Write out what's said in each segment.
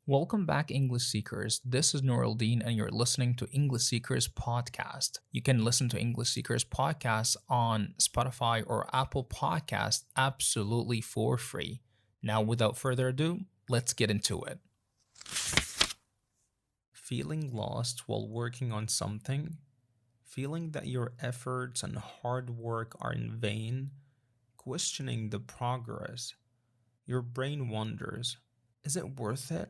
Welcome back, English Seekers. This is Nouraldeen, and you're listening to English Seekers Podcast. You can listen to English Seekers Podcast on Spotify or Apple Podcast absolutely for free. Now, without further ado, let's get into it. Feeling lost while working on something, feeling that your efforts and hard work are in vain, questioning the progress, your brain wonders, is it worth it?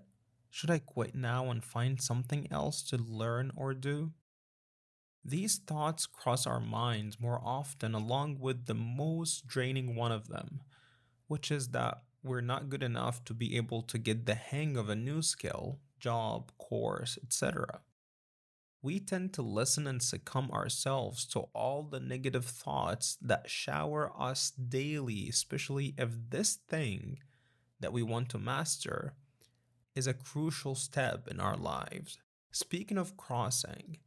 Should I quit now and find something else to learn or do? These thoughts cross our minds more often, along with the most draining one of them, which is that we're not good enough to be able to get the hang of a new skill, job, course, etc. We tend to listen and succumb ourselves to all the negative thoughts that shower us daily, especially if this thing that we want to master is a crucial step in our lives. Speaking of crossing,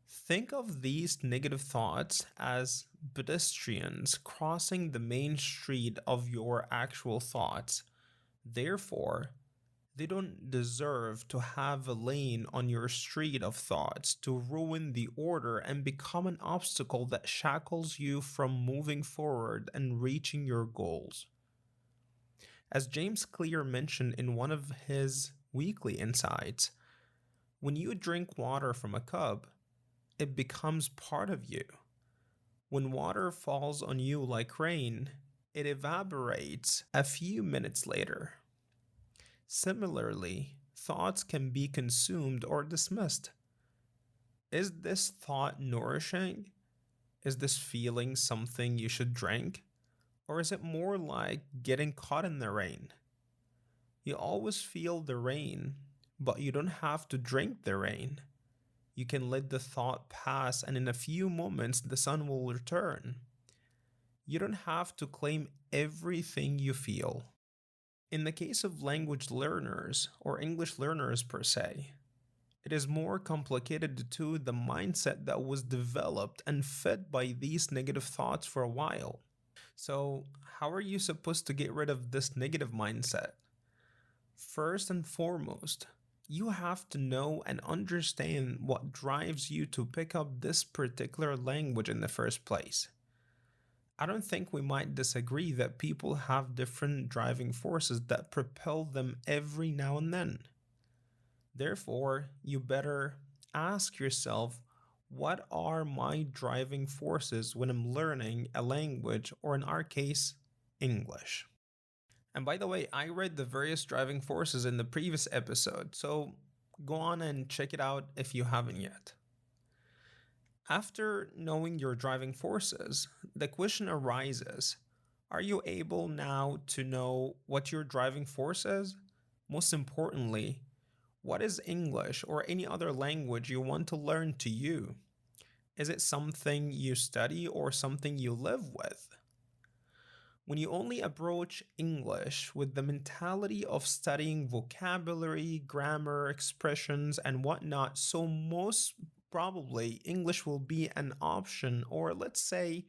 think of these negative thoughts as pedestrians crossing the main street of your actual thoughts. Therefore, they don't deserve to have a lane on your street of thoughts to ruin the order and become an obstacle that shackles you from moving forward and reaching your goals. As James Clear mentioned in one of his weekly insights, when you drink water from a cup, it becomes part of you. When water falls on you like rain, it evaporates a few minutes later. Similarly, thoughts can be consumed or dismissed. Is this thought nourishing? Is this feeling something you should drink? Or is it more like getting caught in the rain? You always feel the rain, but you don't have to drink the rain. You can let the thought pass, and in a few moments, the sun will return. You don't have to claim everything you feel. In the case of language learners, or English learners per se, it is more complicated due to the mindset that was developed and fed by these negative thoughts for a while. So, how are you supposed to get rid of this negative mindset? First and foremost, you have to know and understand what drives you to pick up this particular language in the first place. I don't think we might disagree that people have different driving forces that propel them every now and then. Therefore, you better ask yourself, what are my driving forces when I'm learning a language, or in our case, English? And by the way, I read the various driving forces in the previous episode, so go on and check it out if you haven't yet. After knowing your driving forces, the question arises, are you able now to know what your driving force is? Most importantly, what is English or any other language you want to learn to you? Is it something you study or something you live with? When you only approach English with the mentality of studying vocabulary, grammar, expressions, and whatnot, so most probably English will be an option, or let's say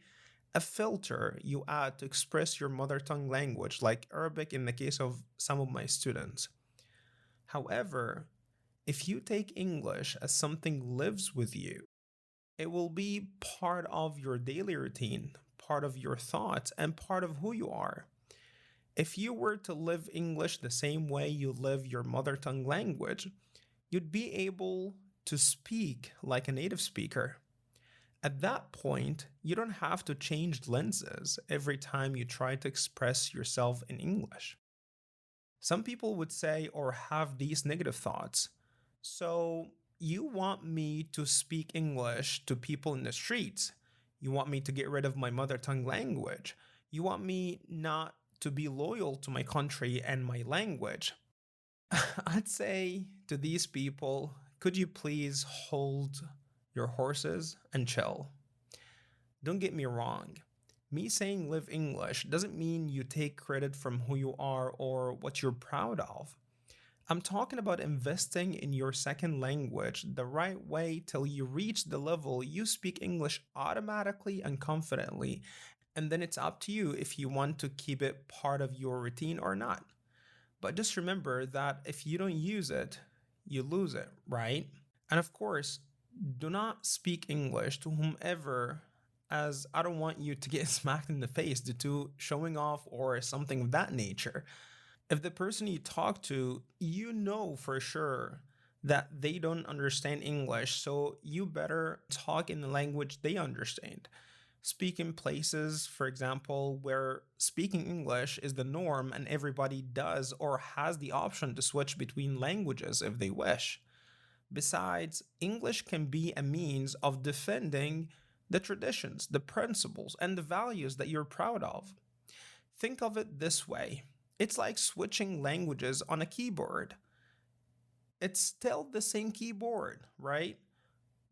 a filter you add to express your mother tongue language, like Arabic in the case of some of my students. However, if you take English as something lives with you, it will be part of your daily routine, part of your thoughts, and part of who you are. If you were to live English the same way you live your mother tongue language, you'd be able to speak like a native speaker. At that point, you don't have to change lenses every time you try to express yourself in English. Some people would say or have these negative thoughts. So, you want me to speak English to people in the streets. You want me to get rid of my mother tongue language. You want me not to be loyal to my country and my language. I'd say to these people, could you please hold your horses and chill? Don't get me wrong. Me saying live English doesn't mean you take credit from who you are or what you're proud of. I'm talking about investing in your second language the right way till you reach the level you speak English automatically and confidently, and then it's up to you if you want to keep it part of your routine or not. But just remember that if you don't use it, you lose it, right? And of course, do not speak English to whomever, as I don't want you to get smacked in the face due to showing off or something of that nature. If the person you talk to, you know for sure that they don't understand English, so you better talk in the language they understand. Speak in places, for example, where speaking English is the norm and everybody does or has the option to switch between languages if they wish. Besides, English can be a means of defending the traditions, the principles, and the values that you're proud of. Think of it this way: it's like switching languages on a keyboard. It's still the same keyboard, right?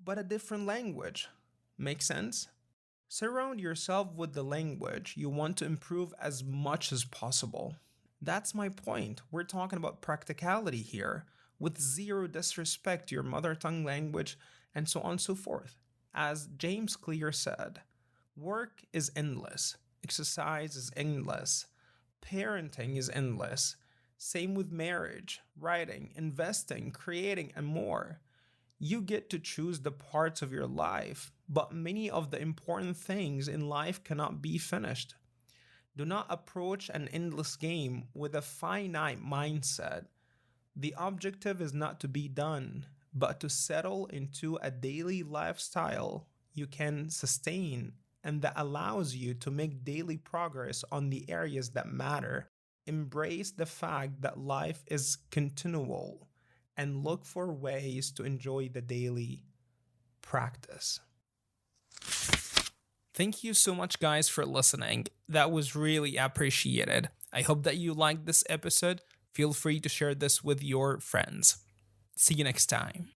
But a different language. Make sense? Surround yourself with the language you want to improve as much as possible. That's my point. We're talking about practicality here, with zero disrespect to your mother tongue language and so on and so forth. As James Clear said, work is endless, exercise is endless, parenting is endless. Same with marriage, writing, investing, creating, and more. You get to choose the parts of your life, but many of the important things in life cannot be finished. Do not approach an endless game with a finite mindset. The objective is not to be done, but to settle into a daily lifestyle you can sustain and that allows you to make daily progress on the areas that matter. Embrace the fact that life is continual and look for ways to enjoy the daily practice. Thank you so much, guys, for listening. That was really appreciated. I hope that you liked this episode. Feel free to share this with your friends. See you next time.